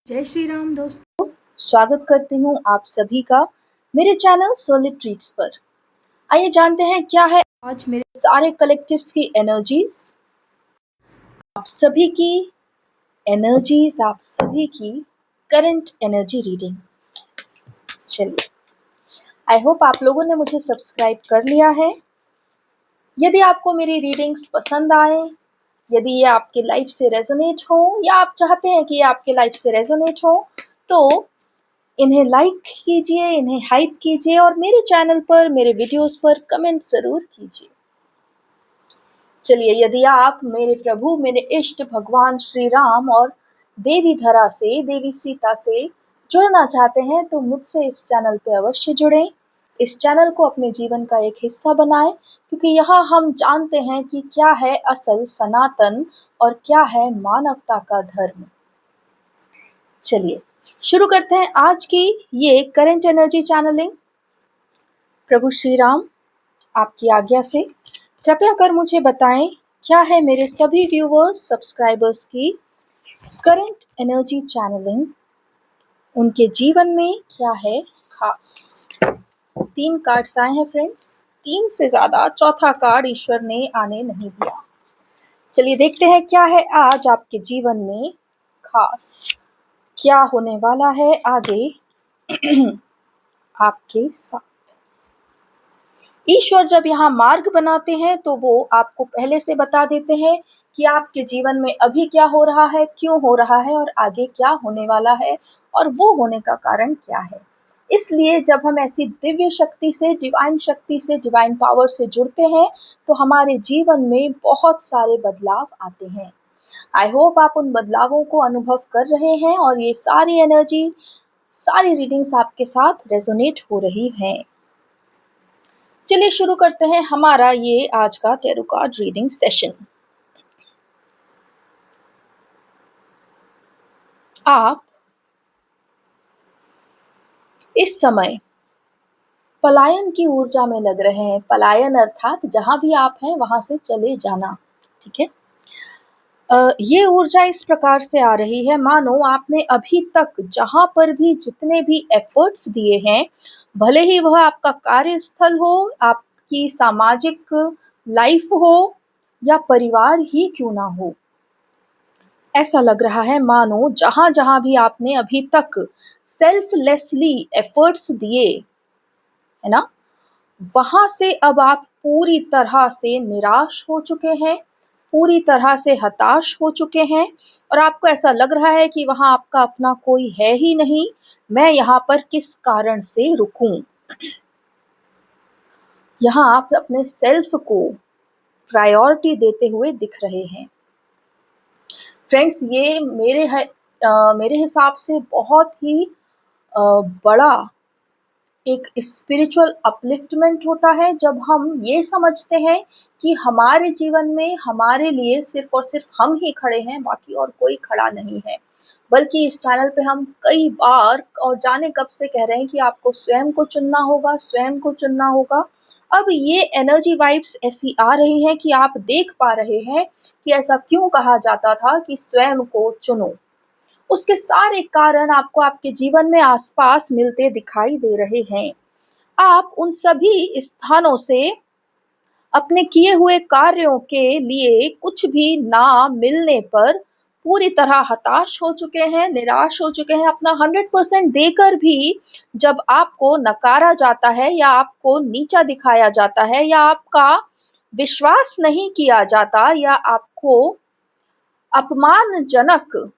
जय श्री राम दोस्तों। स्वागत करती हूँ आप सभी का मेरे चैनल सोलिड ट्रीट्स पर। आइए जानते हैं क्या है आज मेरे सारे कलेक्टिव्स की एनर्जीज, आप सभी की आप सभी की करंट एनर्जी रीडिंग। चलिए, आई होप आप लोगों ने मुझे सब्सक्राइब कर लिया है। यदि आपको मेरी रीडिंग्स पसंद आए, यदि ये आपके लाइफ से रेजोनेट हो या आप चाहते हैं कि ये आपके लाइफ से रेजोनेट हो, तो इन्हें लाइक कीजिए, इन्हें हाइप कीजिए और मेरे चैनल पर, मेरे वीडियोस पर कमेंट ज़रूर कीजिए। चलिए, यदि आप मेरे प्रभु, मेरे इष्ट भगवान श्री राम और देवी धरा से, देवी सीता से जुड़ना चाहते हैं तो मुझसे इस चैनल पे अवश्य जुड़ें। इस चैनल को अपने जीवन का एक हिस्सा बनाएं, क्योंकि यहाँ हम जानते हैं कि क्या है असल सनातन और क्या है मानवता का धर्म। चलिए शुरू करते हैं आज की ये करंट एनर्जी चैनलिंग। प्रभु श्री राम, आपकी आज्ञा से कृपया कर मुझे बताएं क्या है मेरे सभी व्यूवर्स, सब्सक्राइबर्स की करंट एनर्जी चैनलिंग, उनके जीवन में क्या है खास। 3 कार्ड्स आए हैं फ्रेंड्स, 3 से ज़्यादा, चौथा कार्ड ईश्वर ने आने नहीं दिया। चलिए देखते हैं क्या है आज आपके जीवन में खास, क्या होने वाला है आगे आपके साथ। ईश्वर जब यहाँ मार्ग बनाते हैं तो वो आपको पहले से बता देते हैं कि आपके जीवन में अभी क्या हो रहा है, क्यों हो रहा है और आगे क्या होने वाला है और वो होने का कारण क्या है। इसलिए जब हम ऐसी दिव्य शक्ति से, डिवाइन पावर से जुड़ते हैं तो हमारे जीवन में बहुत सारे बदलाव आते हैं। आई होप आप उन बदलावों को अनुभव कर रहे हैं और ये सारी एनर्जी, सारी रीडिंग्स आपके साथ रेजोनेट हो रही हैं। चलिए शुरू करते हैं हमारा ये आज का टैरो कार्ड रीडिंग सेशन। आप इस समय पलायन की ऊर्जा में लग रहे हैं। पलायन अर्थात जहां भी आप हैं वहां से चले जाना, ठीक है। ये ऊर्जा इस प्रकार से आ रही है मानो आपने अभी तक जहां पर भी जितने भी एफर्ट्स दिए हैं, भले ही वह आपका कार्यस्थल हो, आपकी सामाजिक लाइफ हो या परिवार ही क्यों ना हो, ऐसा लग रहा है मानो जहां जहां भी आपने अभी तक सेल्फलेसली एफर्ट्स दिए, है ना, वहां से अब आप पूरी तरह से निराश हो चुके हैं, पूरी तरह से हताश हो चुके हैं और आपको ऐसा लग रहा है कि वहां आपका अपना कोई है ही नहीं। मैं यहाँ पर किस कारण से रुकूं। यहाँ आप अपने सेल्फ को प्रायोरिटी देते हुए दिख रहे हैं। फ्रेंड्स, ये मेरे हिसाब से बहुत ही बड़ा एक स्पिरिचुअल अपलिफ्टमेंट होता है जब हम ये समझते हैं कि हमारे जीवन में हमारे लिए सिर्फ और सिर्फ हम ही खड़े हैं, बाकी और कोई खड़ा नहीं है। बल्कि इस चैनल पे हम कई बार और जाने कब से कह रहे हैं कि आपको स्वयं को चुनना होगा, स्वयं को चुनना होगा। अब ये एनर्जी वाइब्स ऐसी आ रही हैं कि आप देख पा रहे हैं कि ऐसा क्यों कहा जाता था कि स्वयं को चुनो। उसके सारे कारण आपको आपके जीवन में आसपास मिलते दिखाई दे रहे हैं। आप उन सभी स्थानों से अपने किए हुए कार्यों के लिए कुछ भी ना मिलने पर पूरी तरह हताश हो चुके हैं, निराश हो चुके हैं। अपना 100% देकर भी जब आपको नकारा जाता है या आपको नीचा दिखाया जाता है या आपका विश्वास नहीं किया जाता या आपको अपमानजनक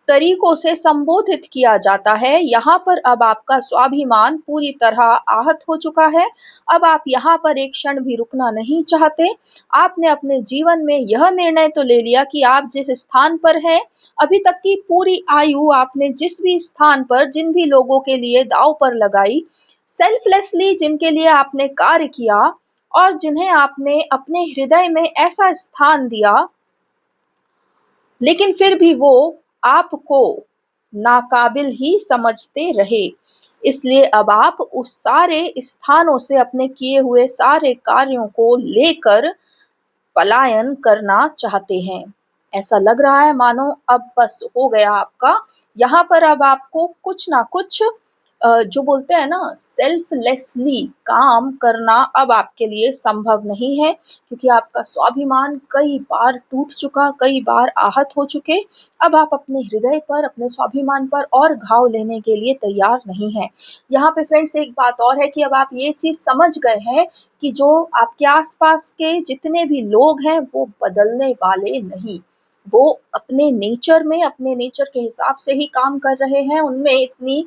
तरीकों से संबोधित किया जाता है, यहाँ पर अब आपका स्वाभिमान पूरी तरह आहत हो चुका है। अब आप यहाँ पर एक क्षण भी रुकना नहीं चाहते। आपने अपने जीवन में यह निर्णय तो ले लिया कि आप जिस स्थान पर हैं, अभी तक की पूरी आयु आपने जिस भी स्थान पर, जिन भी लोगों के लिए दांव पर लगाई, सेल्फलेसली जिनके लिए आपने कार्य किया और जिन्हें आपने अपने हृदय में ऐसा स्थान दिया, लेकिन फिर भी वो आपको नाकाबिल ही समझते रहे। इसलिए अब आप उस सारे स्थानों से अपने किए हुए सारे कार्यों को लेकर पलायन करना चाहते हैं। ऐसा लग रहा है मानो अब बस हो गया आपका, यहाँ पर अब आपको कुछ ना कुछ जो बोलते हैं ना सेल्फलेसली काम करना अब आपके लिए संभव नहीं है, क्योंकि आपका स्वाभिमान कई बार टूट चुका, कई बार आहत हो चुके। अब आप अपने हृदय पर, अपने स्वाभिमान पर और घाव लेने के लिए तैयार नहीं हैं। यहाँ पे फ्रेंड्स एक बात और है कि अब आप ये चीज़ समझ गए हैं कि जो आपके आस-पास के जितने भी लोग हैं वो बदलने वाले नहीं। वो अपने नेचर में, अपने नेचर के हिसाब से ही काम कर रहे हैं। उनमें इतनी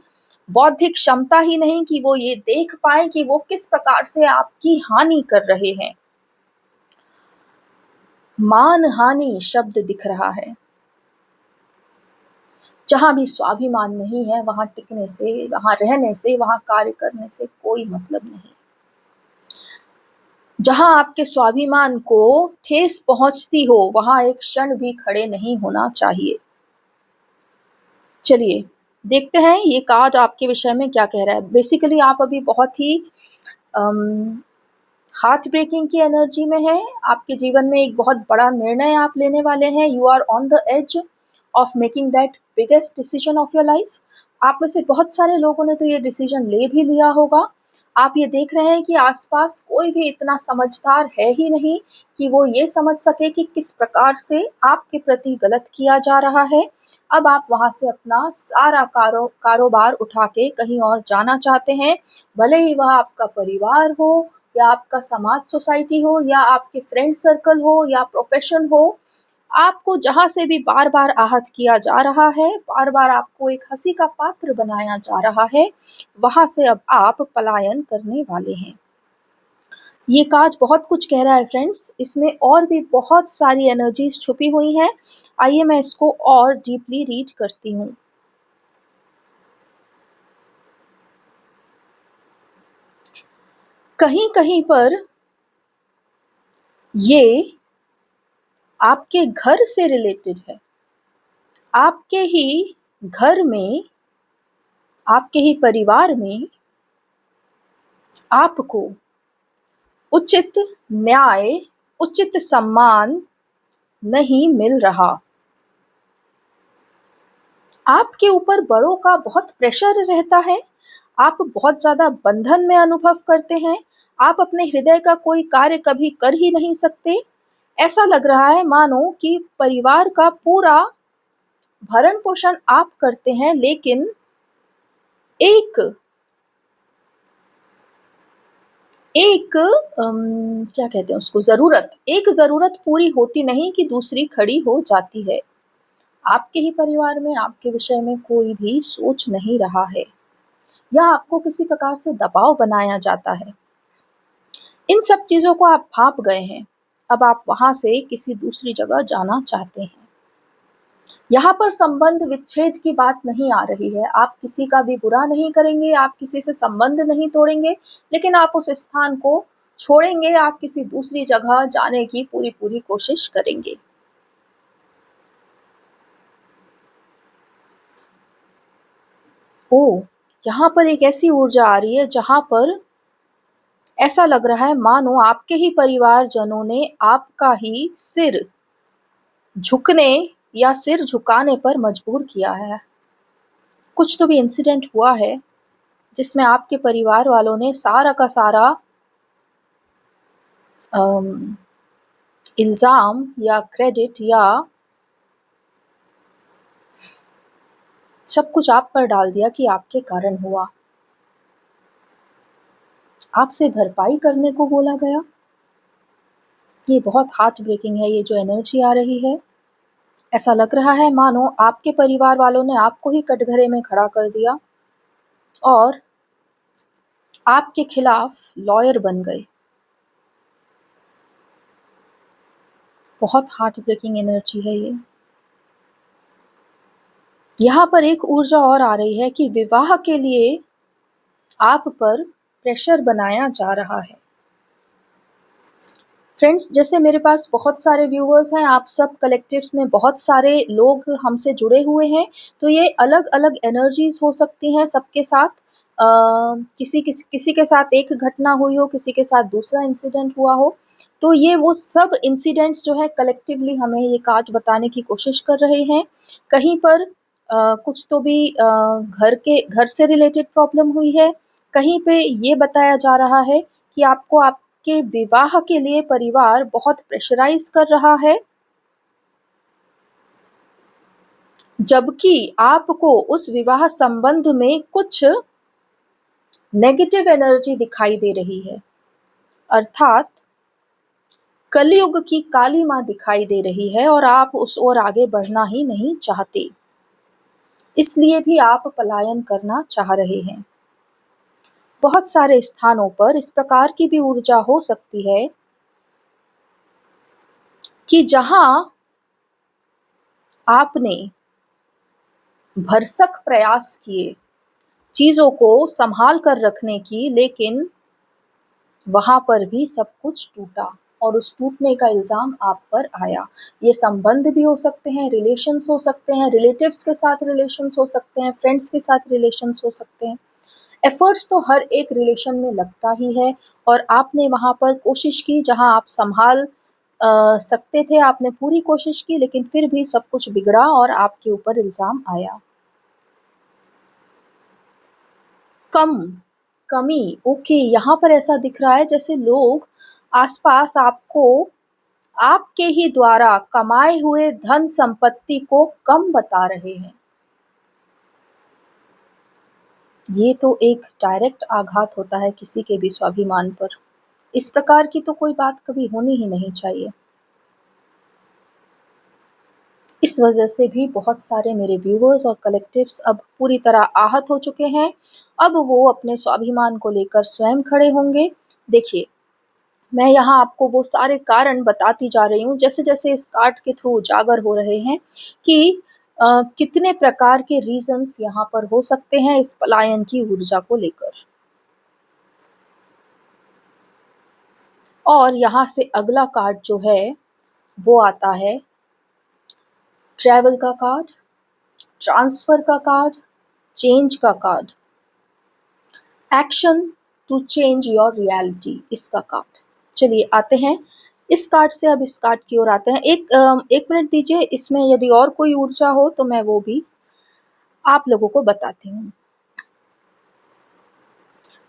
बौद्धिक क्षमता ही नहीं कि वो ये देख पाएँ कि वो किस प्रकार से आपकी हानि कर रहे हैं। मानहानि शब्द दिख रहा है। जहाँ भी स्वाभिमान नहीं है, वहाँ टिकने से, वहाँ रहने से, वहाँ कार्य करने से कोई मतलब नहीं। जहाँ आपके स्वाभिमान को ठेस पहुँचती हो, वहाँ एक क्षण भी खड़े नहीं होना चाहिए। चलिए, देखते हैं ये कार्ड आपके विषय में क्या कह रहा है। बेसिकली आप अभी बहुत ही हार्ट ब्रेकिंग की एनर्जी में हैं। आपके जीवन में एक बहुत बड़ा निर्णय आप लेने वाले हैं। You are on the edge of making that biggest decision of your life. आप में से बहुत सारे लोगों ने तो ये डिसीजन ले भी लिया होगा। आप ये देख रहे हैं कि आसपास कोई भी इतना समझदार है ही नहीं कि वो ये समझ सके कि किस प्रकार से आपके प्रति गलत किया जा रहा है। अब आप वहाँ से अपना सारा कारोबार उठा के कहीं और जाना चाहते हैं, भले ही वह आपका परिवार हो या आपका समाज सोसाइटी हो या आपके फ्रेंड सर्कल हो या प्रोफेशन हो। आपको जहाँ से भी बार-बार आहत किया जा रहा है, बार-बार आपको एक हँसी का पात्र बनाया जा रहा है, वहाँ से अब आप पलायन करने वाले हैं। ये कार्ड बहुत कुछ कह रहा है फ्रेंड्स, इसमें और भी बहुत सारी एनर्जीज़ छुपी हुई हैं। आइए मैं इसको और डीपली रीड करती हूँ। कहीं-कहीं पर ये आपके घर से रिलेटेड है। आपके ही घर में, आपके ही परिवार में आपको उचित न्याय, उचित सम्मान नहीं मिल रहा। आपके ऊपर बड़ों का बहुत प्रेशर रहता है। आप बहुत ज़्यादा बंधन में अनुभव करते हैं। आप अपने हृदय का कोई कार्य कभी कर ही नहीं सकते। ऐसा लग रहा है मानो कि परिवार का पूरा भरण-पोषण आप करते हैं, लेकिन एक एक क्या कहते हैं उसको, एक ज़रूरत पूरी होती नहीं कि दूसरी खड़ी हो जाती है। आपके ही परिवार में आपके विषय में कोई भी सोच नहीं रहा है या आपको किसी प्रकार से दबाव बनाया जाता है। इन सब चीज़ों को आप भाँप गए हैं। अब आप वहाँ से किसी दूसरी जगह जाना चाहते हैं। यहाँ पर संबंध विच्छेद की बात नहीं आ रही है। आप किसी का भी बुरा नहीं करेंगे, आप किसी से संबंध नहीं तोड़ेंगे, लेकिन आप उस स्थान को छोड़ेंगे, आप किसी दूसरी जगह जाने की पूरी-पूरी कोशिश करेंगे। ओह! यहाँ पर एक ऐसी ऊर्जा आ रही है जहाँ पर ऐसा लग रहा है मानो आपके ही परिवारजनों ने आपका ही सिर झुकने या सिर झुकाने पर मजबूर किया है। कुछ तो भी इंसिडेंट हुआ है जिसमें आपके परिवार वालों ने सारा का सारा अम, इल्ज़ाम या क्रेडिट या सब कुछ आप पर डाल दिया कि आपके कारण हुआ। आपसे भरपाई करने को बोला गया। ये बहुत हार्ट ब्रेकिंग है, ये जो एनर्जी आ रही है। ऐसा लग रहा है मानो आपके परिवार वालों ने आपको ही कटघरे में खड़ा कर दिया और आपके खिलाफ लॉयर बन गए। बहुत हार्ट ब्रेकिंग एनर्जी है ये। यहाँ पर एक ऊर्जा और आ रही है कि विवाह के लिए आप पर प्रेशर बनाया जा रहा है। फ्रेंड्स, जैसे मेरे पास बहुत सारे व्यूअर्स हैं, आप सब कलेक्टिव्स में बहुत सारे लोग हमसे जुड़े हुए हैं, तो ये अलग-अलग एनर्जीज़ हो सकती हैं सबके साथ। किसी के साथ एक घटना हुई हो, किसी के साथ दूसरा इंसिडेंट हुआ हो, तो ये वो सब इंसिडेंट्स जो हैं कलेक्टिवली हमें ये कार्ड बताने की कोशिश कर रहे हैं। कहीं पर कुछ तो भी घर से रिलेटेड प्रॉब्लम हुई है, कहीं पे ये बताया जा रहा है कि आपको आपके विवाह के लिए परिवार बहुत प्रेशराइज़ कर रहा है, जबकि आपको उस विवाह संबंध में कुछ नेगेटिव एनर्जी दिखाई दे रही है। अर्थात कलयुग की काली माँ दिखाई दे रही है और आप उस ओर आगे बढ़ना ही नहीं चाहते। इसलिए भी आप पलायन करना चाह रहे हैं। बहुत सारे स्थानों पर इस प्रकार की भी ऊर्जा हो सकती है कि जहां आपने भरसक प्रयास किए चीजों को संभाल कर रखने की, लेकिन वहां पर भी सब कुछ टूटा और उस टूटने का इल्जाम आप पर आया। ये संबंध भी हो सकते हैं, रिलेशंस हो सकते हैं, रिलेटिव्स के साथ रिलेशंस हो सकते हैं, फ्रेंड्स के साथ रिलेशंस हो सकते हैं। एफर्ट्स तो हर एक रिलेशन में लगता ही है और आपने वहां पर कोशिश की, जहां आप संभाल सकते थे, आपने पूरी कोशिश की, लेकिन फिर भी सब कुछ बिगड़ा और आपके ऊपर इल्जाम आया। कम, कमी, ओके, यहाँ पर ऐसा दिख रहा है जैसे लोग आसपास आपको आपके ही द्वारा कमाए हुए धन संपत्ति को कम बता रहे हैं। ये तो एक डायरेक्ट आघात होता है किसी के भी स्वाभिमान पर। इस प्रकार की तो कोई बात कभी होनी ही नहीं चाहिए। इस वजह से भी बहुत सारे मेरे व्यूअर्स और कलेक्टिव्स अब पूरी तरह आहत हो चुके हैं। अब वो अपने स्वाभिमान को लेकर स्वयं खड़े होंगे। देखिए, मैं यहाँ आपको वो सारे कारण बताती जा रही हूँ, जैसे-जैसे इस कार्ड के थ्रू उजागर हो रहे हैं कि कितने प्रकार के रीज़न्स यहाँ पर हो सकते हैं इस पलायन की ऊर्जा को लेकर। और यहाँ से अगला कार्ड जो है, वो आता है ट्रैवल का कार्ड, ट्रांसफ़र का कार्ड, चेंज का card, action to change your reality इसका कार्ड। चलिए आते हैं इस कार्ड से, अब इस कार्ड की ओर आते हैं। एक मिनट दीजिए, इसमें यदि और कोई ऊर्जा हो तो मैं वो भी आप लोगों को बताती हूँ।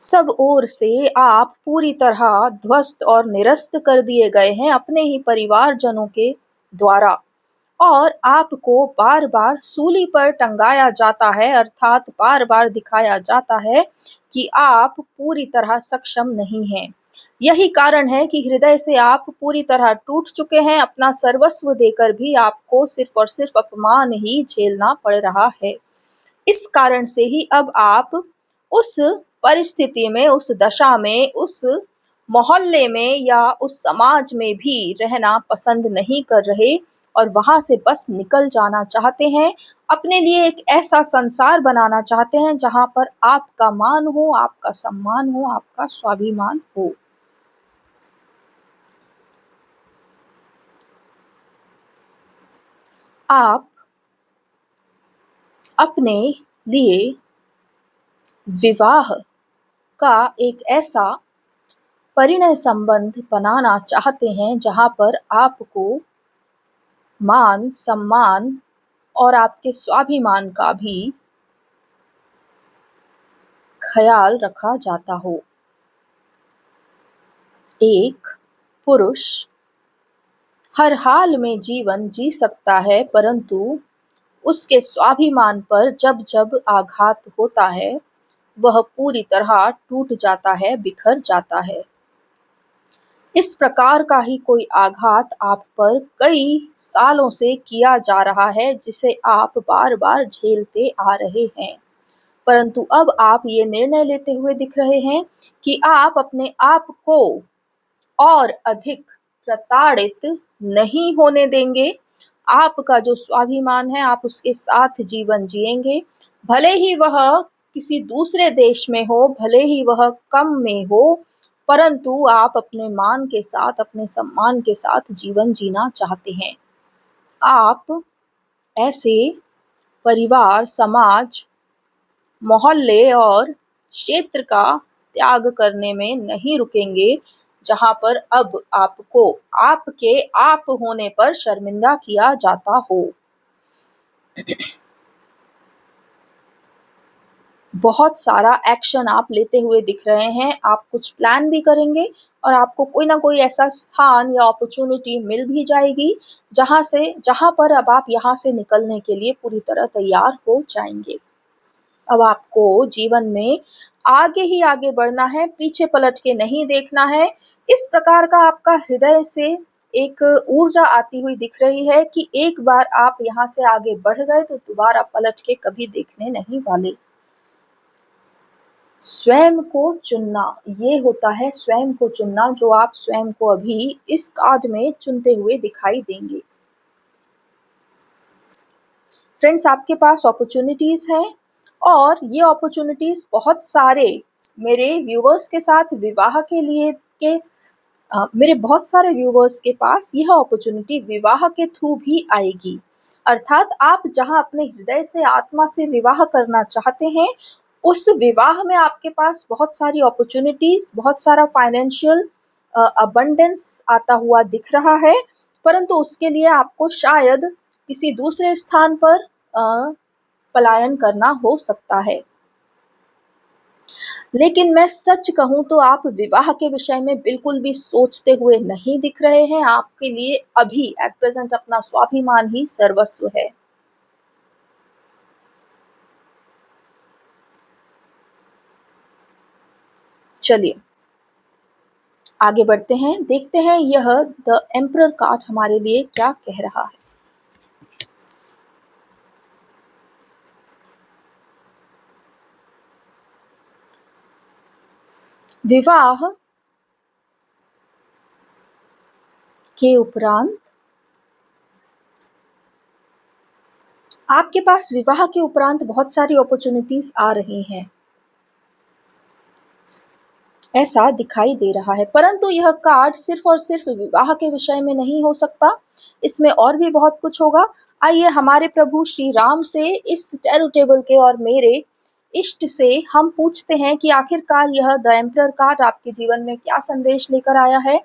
सब ओर से आप पूरी तरह ध्वस्त और निरस्त कर दिए गए हैं अपने ही परिवारजनों के द्वारा और आपको बार-बार सूली पर टंगाया जाता है, अर्थात बार-बार दिखाया जाता है कि आप पूरी तरह सक्षम नहीं हैं। यही कारण है कि हृदय से आप पूरी तरह टूट चुके हैं, अपना सर्वस्व देकर भी आपको सिर्फ़ और सिर्फ़ अपमान ही झेलना पड़ रहा है। इस कारण से ही अब आप उस परिस्थिति में, उस दशा में, उस मोहल्ले में या उस समाज में भी रहना पसंद नहीं कर रहे और वहाँ से बस निकल जाना चाहते हैं। अपने लिए एक ऐसा संसार बनाना चाहते हैं जहाँ पर आपका मान हो, आपका सम्मान हो, आपका स्वाभिमान हो। आप अपने लिए विवाह का एक ऐसा परिणय संबंध बनाना चाहते हैं जहाँ पर आपको मान, सम्मान और आपके स्वाभिमान का भी ख़याल रखा जाता हो। एक पुरुष हर हाल में जीवन जी सकता है, परंतु उसके स्वाभिमान पर जब-जब आघात होता है, वह पूरी तरह टूट जाता है, बिखर जाता है। इस प्रकार का ही कोई आघात आप पर कई सालों से किया जा रहा है, जिसे आप बार-बार झेलते आ रहे हैं। परंतु अब आप ये निर्णय लेते हुए दिख रहे हैं कि आप अपने आप को और अधिक प्रताड़ित नहीं होने देंगे। आपका जो स्वाभिमान है, आप उसके साथ जीवन जिएँगे। भले ही वह किसी दूसरे देश में हो, भले ही वह कम में हो, परंतु आप अपने मान के साथ, अपने सम्मान के साथ जीवन जीना चाहते हैं। आप ऐसे परिवार, समाज, मोहल्ले और क्षेत्र का त्याग करने में नहीं रुकेंगे, जहाँ पर अब आपको आपके आप होने पर शर्मिंदा किया जाता हो। बहुत सारा एक्शन आप लेते हुए दिख रहे हैं। आप कुछ प्लान भी करेंगे और आपको कोई ना कोई ऐसा स्थान या अपॉर्च्युनिटी मिल भी जाएगी, जहाँ पर अब आप यहाँ से निकलने के लिए पूरी तरह तैयार हो जाएँगे। अब आपको जीवन में आगे ही आगे बढ़ना है, पीछे पलट के नहीं देखना है। इस प्रकार का आपका हृदय से एक ऊर्जा आती हुई दिख रही है कि एक बार आप यहाँ से आगे बढ़ गए तो दोबारा पलट के कभी देखने नहीं वाले। स्वयं को चुनना, ये होता है स्वयं को चुनना, जो आप स्वयं को अभी इस कार्ड में चुनते हुए दिखाई देंगे। फ्रेंड्स, आपके पास अपॉर्चुनिटीज हैं और ये अपॉर्चुनिटीज बहुत सारे मेरे व्यूवर्स के साथ विवाह के लिए के मेरे बहुत सारे व्यूवर्स के पास यह अपॉर्चुनिटी विवाह के थ्रू भी आएगी। अर्थात आप जहां अपने हृदय से आत्मा से विवाह करना चाहते हैं, उस विवाह में आपके पास बहुत सारी अपॉर्चुनिटीज, बहुत सारा फाइनेंशियल अबंडेंस आता हुआ दिख रहा है, परंतु उसके लिए आपको शायद किसी दूसरे स्थान पर पलायन करना हो सकता है। लेकिन मैं सच कहूँ तो आप विवाह के विषय में बिल्कुल भी सोचते हुए नहीं दिख रहे हैं। आपके लिए अभी एट प्रेजेंट अपना स्वाभिमान ही सर्वस्व है। चलिए आगे बढ़ते हैं, देखते हैं यह द एम्परर कार्ड हमारे लिए क्या कह रहा है। विवाह के उपरांत आपके पास विवाह के उपरांत बहुत सारी अपॉर्चुनिटीज आ रही हैं, ऐसा दिखाई दे रहा है। परंतु यह कार्ड सिर्फ और सिर्फ विवाह के विषय में नहीं हो सकता, इसमें और भी बहुत कुछ होगा। आइए हमारे प्रभु श्री राम से, इस टैरो टेबल के और मेरे इष्ट से हम पूछते हैं कि आखिरकार यह द एम्परर कार्ड आपके जीवन में क्या संदेश लेकर आया है।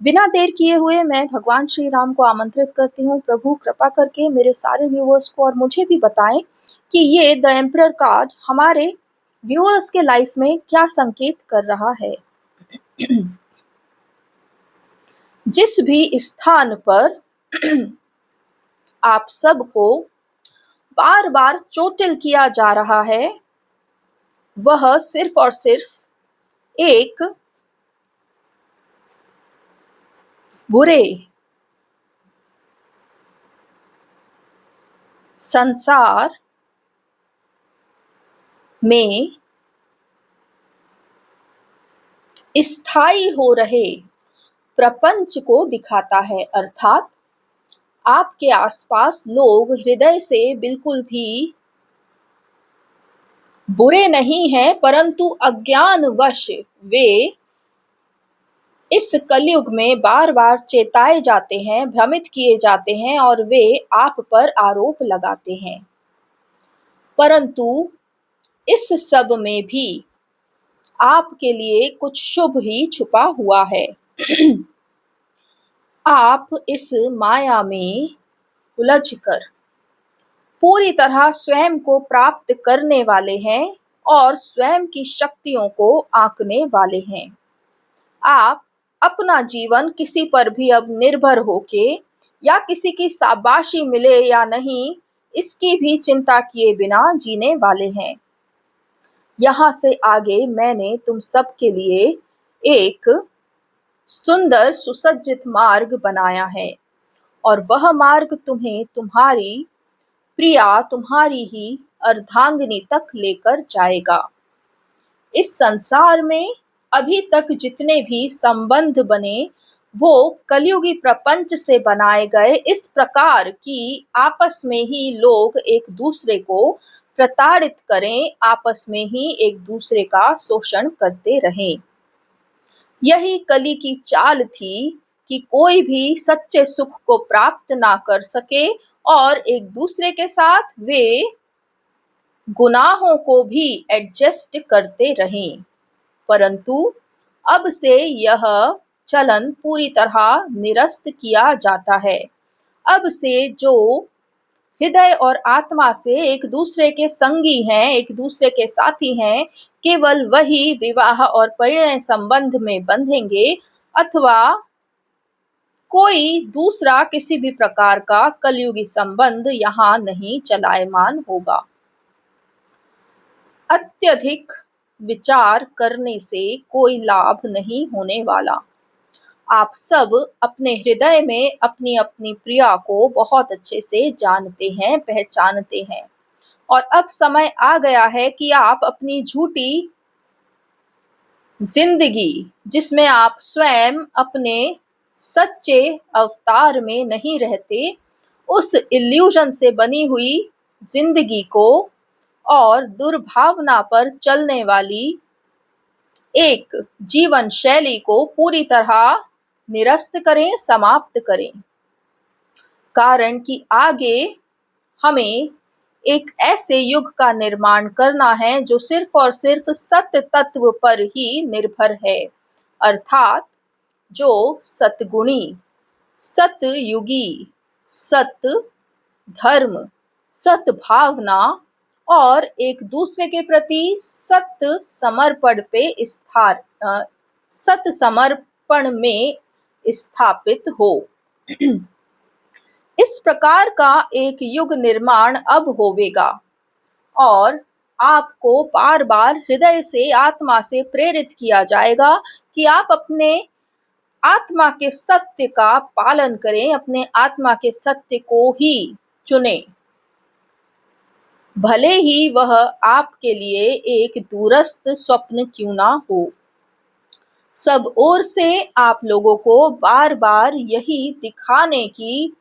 बिना देर किए हुए मैं भगवान श्री राम को आमंत्रित करती हूँ, प्रभु कृपा करके मेरे सारे व्यूअर्स को और मुझे भी बताएं कि ये द एम्परर कार्ड हमारे व्यूअर्स के लाइफ में क्या संकेत कर रहा है। जिस भी स्थान पर आप सबको बार बार चोटिल किया जा रहा है, वह सिर्फ और सिर्फ एक बुरे संसार में स्थायी हो रहे प्रपंच को दिखाता है। अर्थात आपके आसपास लोग हृदय से बिल्कुल भी बुरे नहीं हैं, परंतु अज्ञानवश वे इस कलयुग में बार बार चेताए जाते हैं, भ्रमित किए जाते हैं और वे आप पर आरोप लगाते हैं। परंतु इस सब में भी आपके लिए कुछ शुभ ही छुपा हुआ है। आप इस माया में उलझकर पूरी तरह स्वयं को प्राप्त करने वाले हैं और स्वयं की शक्तियों को आंकने वाले हैं। आप अपना जीवन किसी पर भी अब निर्भर होके या किसी की शाबाशी मिले या नहीं, इसकी भी चिंता किए बिना जीने वाले हैं। यहाँ से आगे मैंने तुम सब के लिए एक सुंदर सुसज्जित मार्ग बनाया है और वह मार्ग तुम्हें तुम्हारी प्रिया, तुम्हारी ही अर्धांगिनी तक लेकर जाएगा। इस संसार में अभी तक जितने भी संबंध बने, वो कलयुगी प्रपंच से बनाए गए इस प्रकार कि आपस में ही लोग एक दूसरे को प्रताड़ित करें, आपस में ही एक दूसरे का शोषण करते रहें। यही कली की चाल थी कि कोई भी सच्चे सुख को प्राप्त ना कर सके और एक दूसरे के साथ वे गुनाहों को भी एडजस्ट करते रहें। परंतु अब से यह चलन पूरी तरह निरस्त किया जाता है। अब से जो हृदय और आत्मा से एक दूसरे के संगी हैं, एक दूसरे के साथी हैं। केवल वही विवाह और परिणय संबंध में बंधेंगे, अथवा कोई दूसरा किसी भी प्रकार का कलयुगी संबंध यहाँ नहीं चलायमान होगा। अत्यधिक विचार करने से कोई लाभ नहीं होने वाला। आप सब अपने हृदय में अपनी अपनी प्रिया को बहुत अच्छे से जानते हैं, पहचानते हैं, और अब समय आ गया है कि आप अपनी झूठी जिंदगी, जिसमें आप स्वयं अपने सच्चे अवतार में नहीं रहते, उस इल्यूजन से बनी हुई जिंदगी को और दुर्भावना पर चलने वाली एक जीवन शैली को पूरी तरह निरस्त करें, समाप्त करें। कारण कि आगे हमें एक ऐसे युग का निर्माण करना है जो सिर्फ और सिर्फ सत्य तत्व पर ही निर्भर है, अर्थात जो सतगुणी, सतयुगी, सत धर्म, सद्भावना और एक दूसरे के प्रति सत समर्पण में स्थापित हो। इस प्रकार का एक युग निर्माण अब होवेगा, और आपको बार बार हृदय से, आत्मा से प्रेरित किया जाएगा कि आप अपने आत्मा के सत्य का पालन करें, अपने आत्मा के सत्य को ही चुनें, भले ही वह आपके लिए एक दूरस्थ स्वप्न क्यों ना हो। सब ओर से आप लोगों को बार बार यही दिखाने की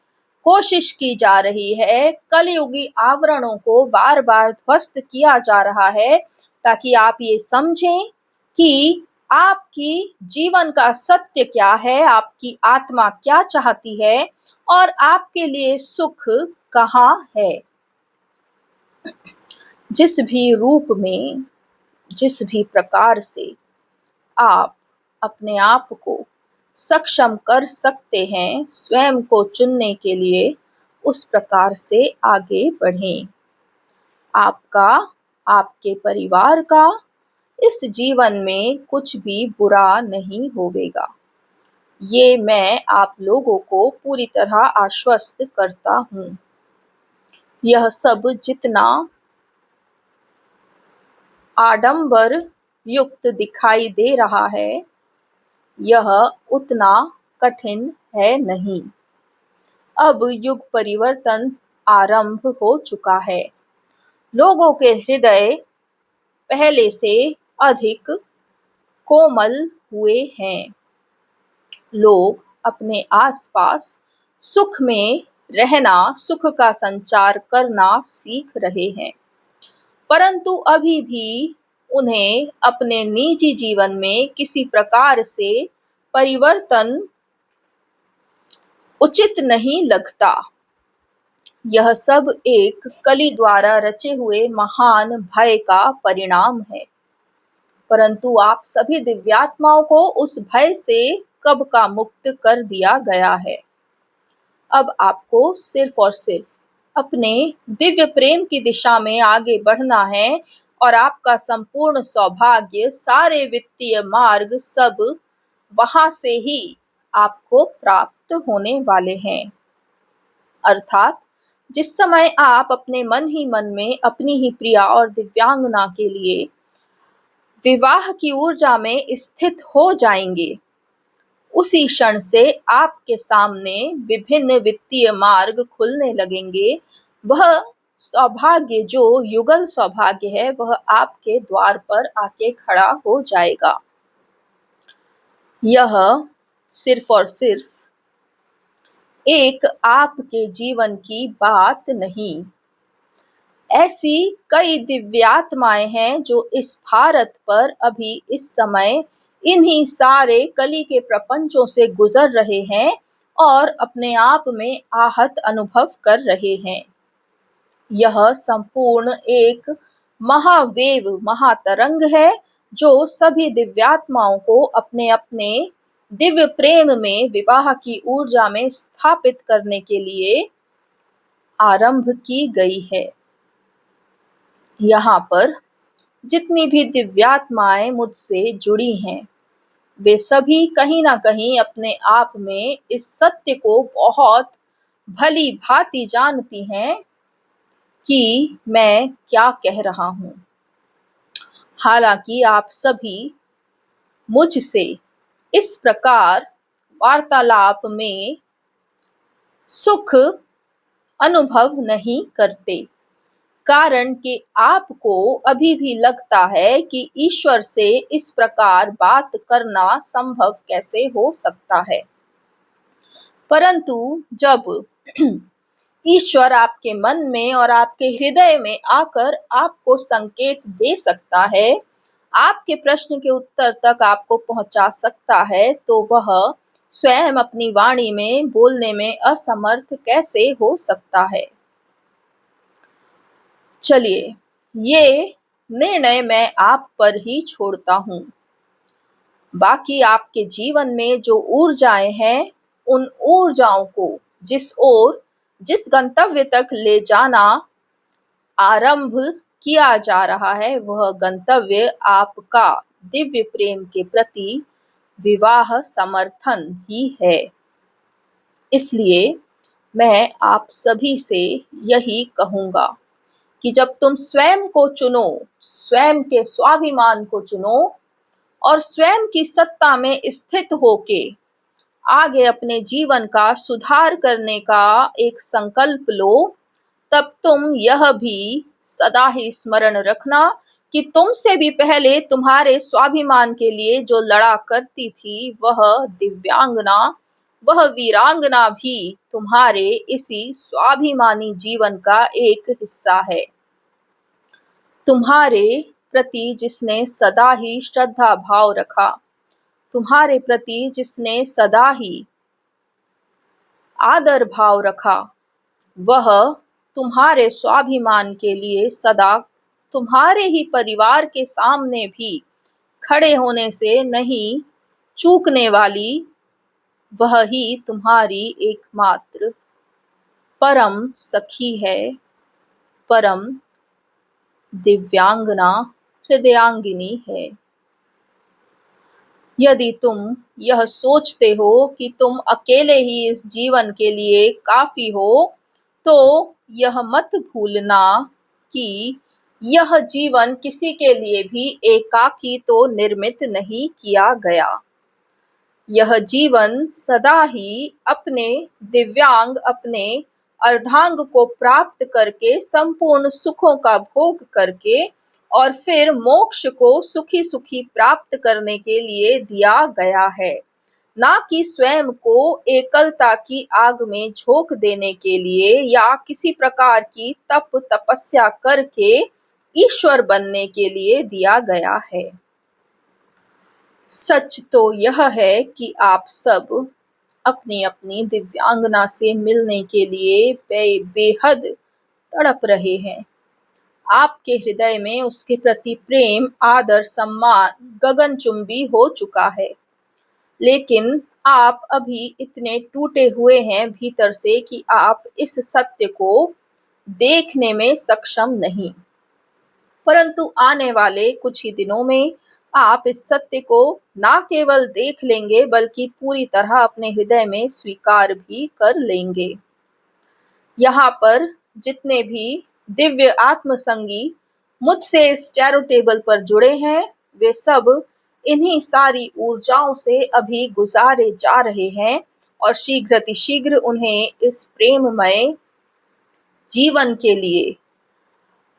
कोशिश की जा रही है, कलयुगी आवरणों को बार बार ध्वस्त किया जा रहा है, ताकि आप ये समझें कि आपकी जीवन का सत्य क्या है, आपकी आत्मा क्या चाहती है, और आपके लिए सुख कहाँ है। जिस भी रूप में, जिस भी प्रकार से आप अपने आप को सक्षम कर सकते हैं स्वयं को चुनने के लिए, उस प्रकार से आगे बढ़ें। आपका, आपके परिवार का इस जीवन में कुछ भी बुरा नहीं होवेगा। ये मैं आप लोगों को पूरी तरह आश्वस्त करता हूँ। यह सब जितना आडंबर युक्त दिखाई दे रहा है, यह उतना कठिन है नहीं। अब युग परिवर्तन आरंभ हो चुका है। लोगों के हृदय पहले से अधिक कोमल हुए हैं। लोग अपने आसपास सुख में रहना, सुख का संचार करना सीख रहे हैं, परंतु अभी भी उन्हें अपने निजी जीवन में किसी प्रकार से परिवर्तन उचित नहीं लगता। यह सब एक कली द्वारा रचे हुए महान भय का परिणाम है, परंतु आप सभी दिव्यात्माओं को उस भय से कब का मुक्त कर दिया गया है। अब आपको सिर्फ और सिर्फ अपने दिव्य प्रेम की दिशा में आगे बढ़ना है, और आपका संपूर्ण सौभाग्य, सारे वित्तीय मार्ग सब वहां से ही आपको प्राप्त होने वाले हैं। अर्थात जिस समय आप अपने मन ही मन में अपनी ही प्रिया और दिव्यांगना के लिए विवाह की ऊर्जा में स्थित हो जाएंगे, उसी क्षण से आपके सामने विभिन्न वित्तीय मार्ग खुलने लगेंगे। वह सौभाग्य, जो युगल सौभाग्य है, वह आपके द्वार पर आके खड़ा हो जाएगा। यह सिर्फ और सिर्फ एक आपके जीवन की बात नहीं, ऐसी कई दिव्यात्माएं हैं जो इस भारत पर अभी इस समय इन्हीं सारे कली के प्रपंचों से गुजर रहे हैं और अपने आप में आहत अनुभव कर रहे हैं। यह संपूर्ण एक महावेव, महातरंग है, जो सभी दिव्यात्माओं को अपने अपने दिव्य प्रेम में, विवाह की ऊर्जा में स्थापित करने के लिए आरंभ की गई है। यहाँ पर जितनी भी दिव्यात्माएं मुझसे जुड़ी हैं, वे सभी कहीं ना कहीं अपने आप में इस सत्य को बहुत भली भांति जानती हैं कि मैं क्या कह रहा हूँ। हालांकि आप सभी मुझसे इस प्रकार वार्तालाप में सुख अनुभव नहीं करते, कारण कि आपको अभी भी लगता है कि ईश्वर से इस प्रकार बात करना संभव कैसे हो सकता है। परंतु जब ईश्वर आपके मन में और आपके हृदय में आकर आपको संकेत दे सकता है, आपके प्रश्न के उत्तर तक आपको पहुंचा सकता है, तो वह स्वयं अपनी वाणी में बोलने में असमर्थ कैसे हो सकता है। चलिए, ये निर्णय मैं आप पर ही छोड़ता हूँ। बाकी आपके जीवन में जो ऊर्जाएं हैं, उन ऊर्जाओं को जिस गंतव्य तक ले जाना आरंभ किया जा रहा है, वह गंतव्य आपका दिव्य प्रेम के प्रति विवाह समर्थन ही है। इसलिए मैं आप सभी से यही कहूँगा कि जब तुम स्वयं को चुनो, स्वयं के स्वाभिमान को चुनो और स्वयं की सत्ता में स्थित होके आगे अपने जीवन का सुधार करने का एक संकल्प लो, तब तुम यह भी सदा ही स्मरण रखना कि तुमसे भी पहले तुम्हारे स्वाभिमान के लिए जो लड़ा करती थी, वह दिव्यांगना, वह वीरांगना भी तुम्हारे इसी स्वाभिमानी जीवन का एक हिस्सा है। तुम्हारे प्रति जिसने सदा ही श्रद्धा भाव रखा, तुम्हारे प्रति जिसने सदा ही आदर भाव रखा, वह तुम्हारे स्वाभिमान के लिए सदा तुम्हारे ही परिवार के सामने भी खड़े होने से नहीं चूकने वाली, वह ही तुम्हारी एकमात्र परम सखी है, परम दिव्यांगना, हृदयांगिनी है। यदि तुम यह सोचते हो कि तुम अकेले ही इस जीवन के लिए काफी हो, तो यह मत भूलना कि यह जीवन किसी के लिए भी एकाकी तो निर्मित नहीं किया गया। यह जीवन सदा ही अपने दिव्यांग, अपने अर्धांग को प्राप्त करके, संपूर्ण सुखों का भोग करके और फिर मोक्ष को सुखी सुखी प्राप्त करने के लिए दिया गया है, ना कि स्वयं को एकलता की आग में झोंक देने के लिए या किसी प्रकार की तपस्या करके ईश्वर बनने के लिए दिया गया है। सच तो यह है कि आप सब अपनी अपनी दिव्यांगना से मिलने के लिए बेहद तड़प रहे हैं। आपके हृदय में उसके प्रति प्रेम, आदर, सम्मान गगनचुंबी हो चुका है, लेकिन आप अभी इतने टूटे हुए हैं भीतर से कि आप इस सत्य को देखने में सक्षम नहीं। परंतु आने वाले कुछ ही दिनों में आप इस सत्य को ना केवल देख लेंगे, बल्कि पूरी तरह अपने हृदय में स्वीकार भी कर लेंगे। यहाँ पर जितने भी दिव्य आत्मसंगी मुझसे इस चैरो टेबल पर जुड़े हैं, वे सब इन्हीं सारी ऊर्जाओं से अभी गुजारे जा रहे हैं और शीघ्र उन्हें इस प्रेममय जीवन के लिए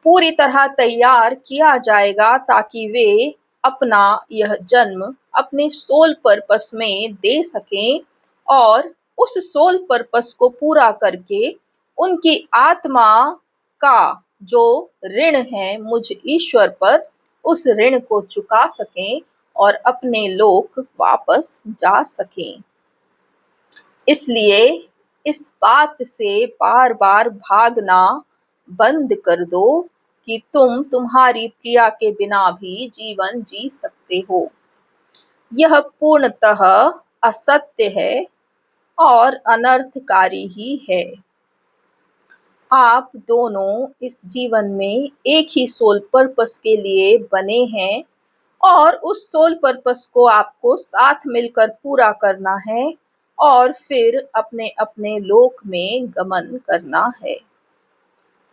पूरी तरह तैयार किया जाएगा, ताकि वे अपना यह जन्म अपने सोल पर्पस में दे सकें और उस सोल पर्पस को पूरा करके उनकी आत्मा का जो ऋण है मुझ ईश्वर पर, उस ऋण को चुका सकें और अपने लोक वापस जा सकें। इसलिए इस बात से बार बार भागना बंद कर दो कि तुम तुम्हारी प्रिया के बिना भी जीवन जी सकते हो। यह पूर्णतः असत्य है और अनर्थकारी ही है। आप दोनों इस जीवन में एक ही सोल पर्पस के लिए बने हैं और उस सोल पर्पस को आपको साथ मिलकर पूरा करना है और फिर अपने अपने लोक में गमन करना है।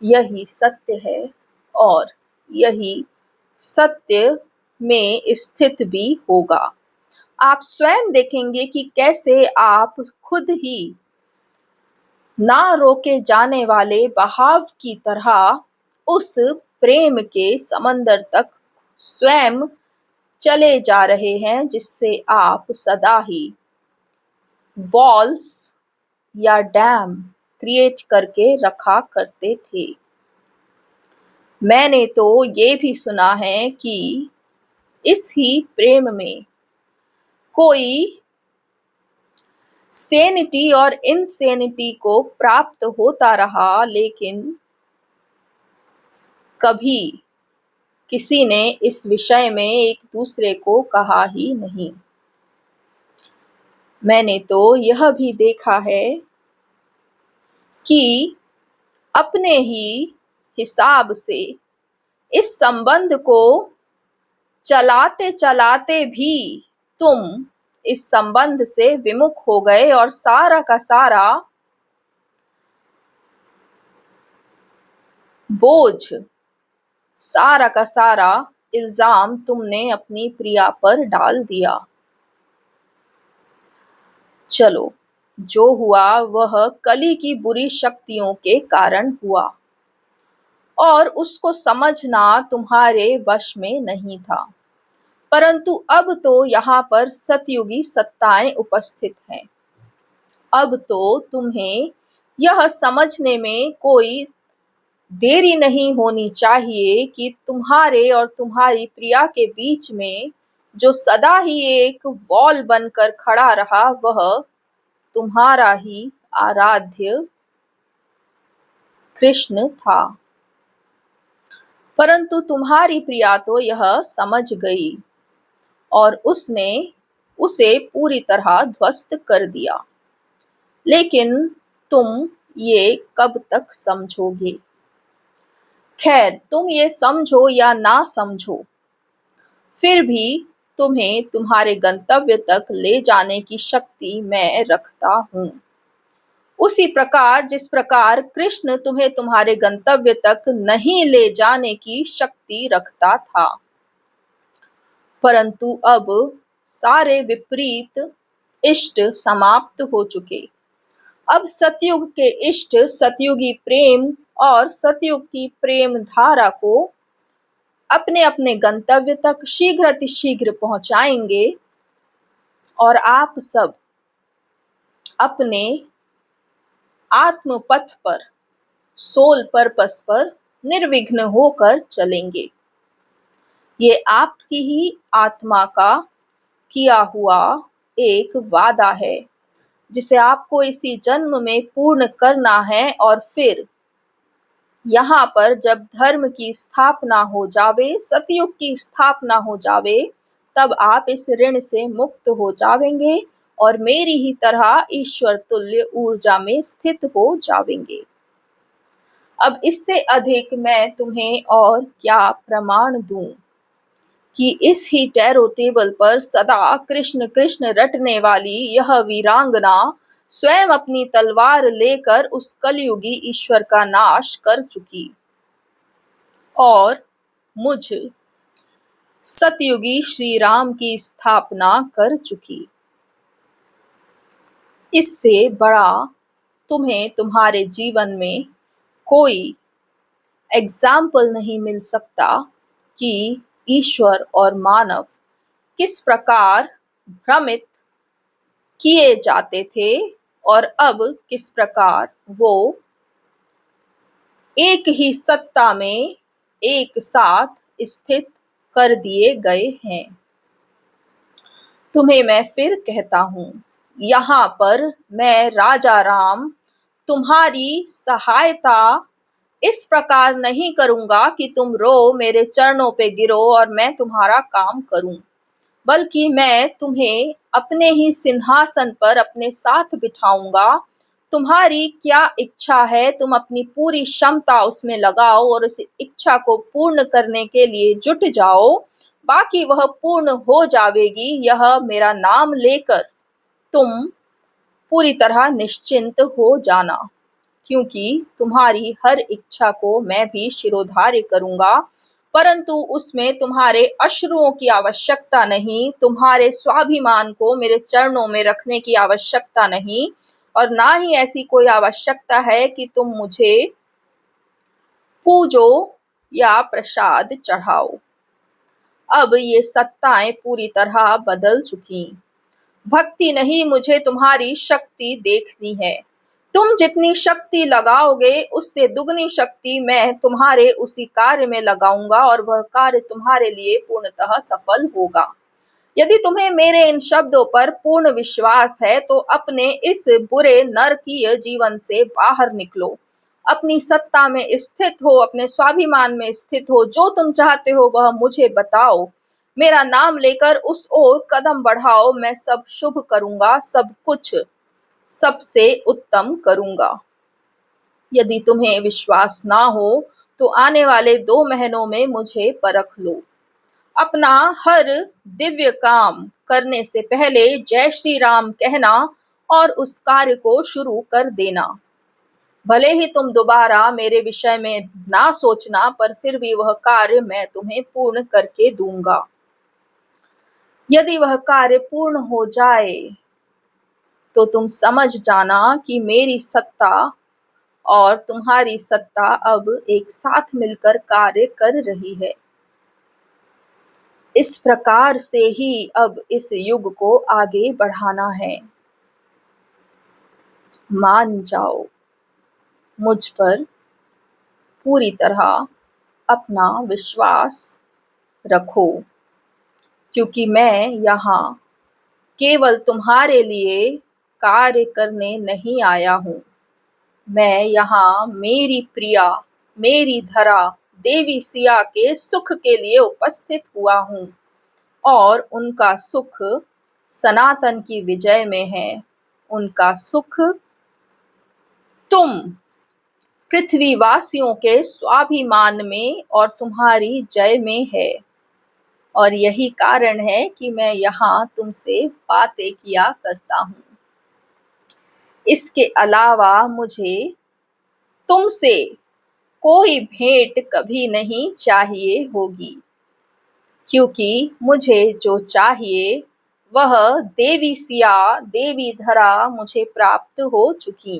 यही सत्य है और यही सत्य में स्थित भी होगा। आप स्वयं देखेंगे कि कैसे आप खुद ही ना रोके जाने वाले बहाव की तरह उस प्रेम के समंदर तक स्वयं चले जा रहे हैं, जिससे आप सदा ही वॉल्स या डैम क्रिएट करके रखा करते थे। मैंने तो ये भी सुना है कि इस ही प्रेम में कोई सेनिटी और इनसेनिटी को प्राप्त होता रहा, लेकिन कभी किसी ने इस विषय में एक दूसरे को कहा ही नहीं। मैंने तो यह भी देखा है कि अपने ही हिसाब से इस संबंध को चलाते चलाते भी तुम इस संबंध से विमुख हो गए और सारा का सारा बोझ, सारा का सारा इल्जाम तुमने अपनी प्रिया पर डाल दिया। चलो, जो हुआ वह कली की बुरी शक्तियों के कारण हुआ और उसको समझना तुम्हारे वश में नहीं था। परंतु अब तो यहाँ पर सतयुगी सत्ताएं उपस्थित हैं। अब तो तुम्हें यह समझने में कोई देरी नहीं होनी चाहिए कि तुम्हारे और तुम्हारी प्रिया के बीच में जो सदा ही एक वॉल बनकर खड़ा रहा, वह तुम्हारा ही आराध्य कृष्ण था। परंतु तुम्हारी प्रिया तो यह समझ गई और उसने उसे पूरी तरह ध्वस्त कर दिया। लेकिन तुम ये कब तक समझोगे? खैर, तुम ये समझो या ना समझो, फिर भी तुम्हें तुम्हारे गंतव्य तक ले जाने की शक्ति मैं रखता हूँ। उसी प्रकार जिस प्रकार कृष्ण तुम्हें तुम्हारे गंतव्य तक नहीं ले जाने की शक्ति रखता था। परंतु अब सारे विपरीत इष्ट समाप्त हो चुके। अब सतयुग के इष्ट सतयुगी प्रेम और सतयुग की प्रेम धारा को अपने अपने गंतव्य तक शीघ्र अतिशीघ्र पहुंचाएंगे और आप सब अपने आत्म पथ पर, सोल पर्पस पर निर्विघ्न होकर चलेंगे। ये आपकी ही आत्मा का किया हुआ एक वादा है, जिसे आपको इसी जन्म में पूर्ण करना है और फिर यहाँ पर जब धर्म की स्थापना हो जावे, सतयुग की स्थापना हो जावे, तब आप इस ऋण से मुक्त हो जावेंगे और मेरी ही तरह ईश्वर तुल्य ऊर्जा में स्थित हो जावेंगे। अब इससे अधिक मैं तुम्हें और क्या प्रमाण दूं कि इस ही टैरो टेबल पर सदा कृष्ण कृष्ण रटने वाली यह वीरांगना स्वयं अपनी तलवार लेकर उस कलयुगी ईश्वर का नाश कर चुकी और मुझ सतयुगी श्री राम की स्थापना कर चुकी। इससे बड़ा तुम्हें तुम्हारे जीवन में कोई एग्जाम्पल नहीं मिल सकता कि ईश्वर और मानव किस प्रकार भ्रमित किए जाते थे और अब किस प्रकार वो एक ही सत्ता में एक साथ स्थित कर दिए गए हैं। तुम्हें मैं फिर कहता हूँ, यहाँ पर मैं राजा राम तुम्हारी सहायता इस प्रकार नहीं करूँगा कि तुम रो मेरे चरणों पे गिरो और मैं तुम्हारा काम करूँ, बल्कि मैं तुम्हें अपने ही सिंहासन पर अपने साथ बिठाऊंगा तुम्हारी क्या इच्छा है, तुम अपनी पूरी क्षमता उसमें लगाओ और उस इच्छा को पूर्ण करने के लिए जुट जाओ। बाकी वह पूर्ण हो जावेगी, यह मेरा नाम लेकर तुम पूरी तरह निश्चिंत हो जाना, क्योंकि तुम्हारी हर इच्छा को मैं भी शिरोधार्य करूंगा। परंतु उसमें तुम्हारे अश्रुओं की आवश्यकता नहीं, तुम्हारे स्वाभिमान को मेरे चरणों में रखने की आवश्यकता नहीं, और ना ही ऐसी कोई आवश्यकता है कि तुम मुझे पूजो या प्रसाद चढ़ाओ। अब ये सत्ताएं पूरी तरह बदल चुकी। भक्ति नहीं, मुझे तुम्हारी शक्ति देखनी है। तुम जितनी शक्ति लगाओगे उससे दुगनी शक्ति मैं तुम्हारे उसी कार्य में लगाऊंगा और वह कार्य तुम्हारे लिए पूर्णतः सफल होगा। यदि तुम्हें मेरे इन शब्दों पर पूर्ण विश्वास है तो अपने इस बुरे नरकीय जीवन से बाहर निकलो, अपनी सत्ता में स्थित हो, अपने स्वाभिमान में स्थित हो। जो तुम चाहते हो वह मुझे बताओ, मेरा नाम लेकर उस ओर कदम बढ़ाओ। मैं सब शुभ करूंगा, सब कुछ सबसे उत्तम करूंगा। यदि तुम्हें विश्वास ना हो तो आने वाले 2 महीनों में मुझे परख लो। अपना हर दिव्य काम करने से पहले जय श्री राम कहना और उस कार्य को शुरू कर देना। भले ही तुम दोबारा मेरे विषय में ना सोचना, पर फिर भी वह कार्य मैं तुम्हें पूर्ण करके दूंगा। यदि वह कार्य पूर्ण हो जाए तो तुम समझ जाना कि मेरी सत्ता और तुम्हारी सत्ता अब एक साथ मिलकर कार्य कर रही है। इस प्रकार से ही अब इस युग को आगे बढ़ाना है। मान जाओ, मुझ पर पूरी तरह अपना विश्वास रखो, क्योंकि मैं यहाँ केवल तुम्हारे लिए कार्य करने नहीं आया हूँ। मैं यहाँ मेरी प्रिया, मेरी धरा देवी सिया के सुख के लिए उपस्थित हुआ हूँ, और उनका सुख सनातन की विजय में है। उनका सुख तुम पृथ्वीवासियों के स्वाभिमान में और तुम्हारी जय में है। और यही कारण है कि मैं यहाँ तुमसे बातें किया करता हूँ। इसके अलावा मुझे तुमसे कोई भेंट कभी नहीं चाहिए होगी, क्योंकि मुझे जो चाहिए वह देवी सिया, देवी धरा मुझे प्राप्त हो चुकी।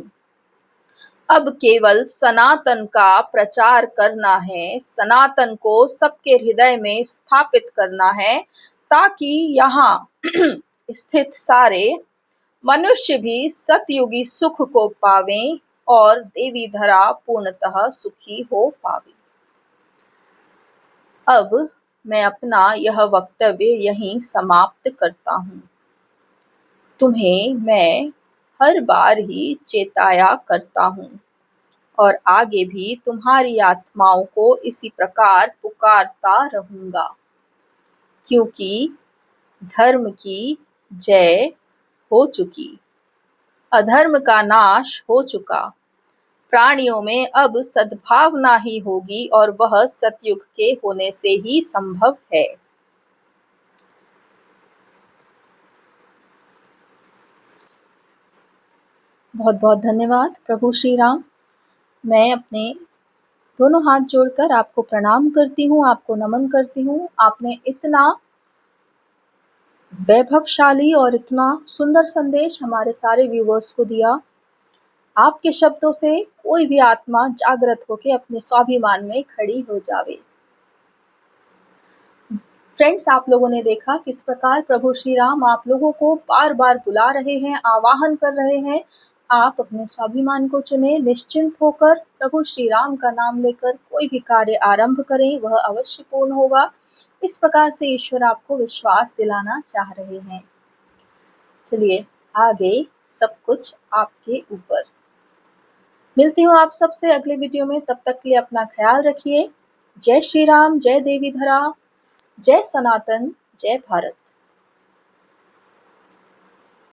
अब केवल सनातन का प्रचार करना है, सनातन को सबके हृदय में स्थापित करना है, ताकि यहाँ स्थित सारे मनुष्य भी सतयुगी सुख को पावें और देवी धरा पूर्णतः सुखी हो पावे। अब मैं अपना यह वक्तव्य यहीं समाप्त करता हूँ। तुम्हें मैं हर बार ही चेताया करता हूँ और आगे भी तुम्हारी आत्माओं को इसी प्रकार पुकारता रहूंगा, क्योंकि धर्म की जय हो चुकी, अधर्म का नाश हो चुका। प्राणियों में अब सद्भावना ही होगी और वह सतयुग के होने से ही संभव है। बहुत बहुत धन्यवाद प्रभु श्री राम। मैं अपने दोनों हाथ जोड़कर आपको प्रणाम करती हूँ, आपको नमन करती हूँ। आपने इतना वैभवशाली और इतना सुंदर संदेश हमारे सारे व्यूवर्स को दिया। आपके शब्दों से कोई भी आत्मा जागृत होकर अपने स्वाभिमान में खड़ी हो जावे। फ्रेंड्स, आप लोगों ने देखा किस प्रकार प्रभु श्री राम आप लोगों को बार बार बुला रहे हैं, आवाहन कर रहे हैं। आप अपने स्वाभिमान को चुने, निश्चिंत होकर प्रभु श्री राम का नाम लेकर कोई भी कार्य आरंभ करें, वह अवश्य पूर्ण होगा। इस प्रकार से ईश्वर आपको विश्वास दिलाना चाह रहे हैं। चलिए, आगे सब कुछ आपके ऊपर। मिलती हूँ आप सबसे अगले वीडियो में, तब तक के लिए अपना ख्याल रखिए। जय श्री राम, जय देवी धरा, जय सनातन, जय भारत।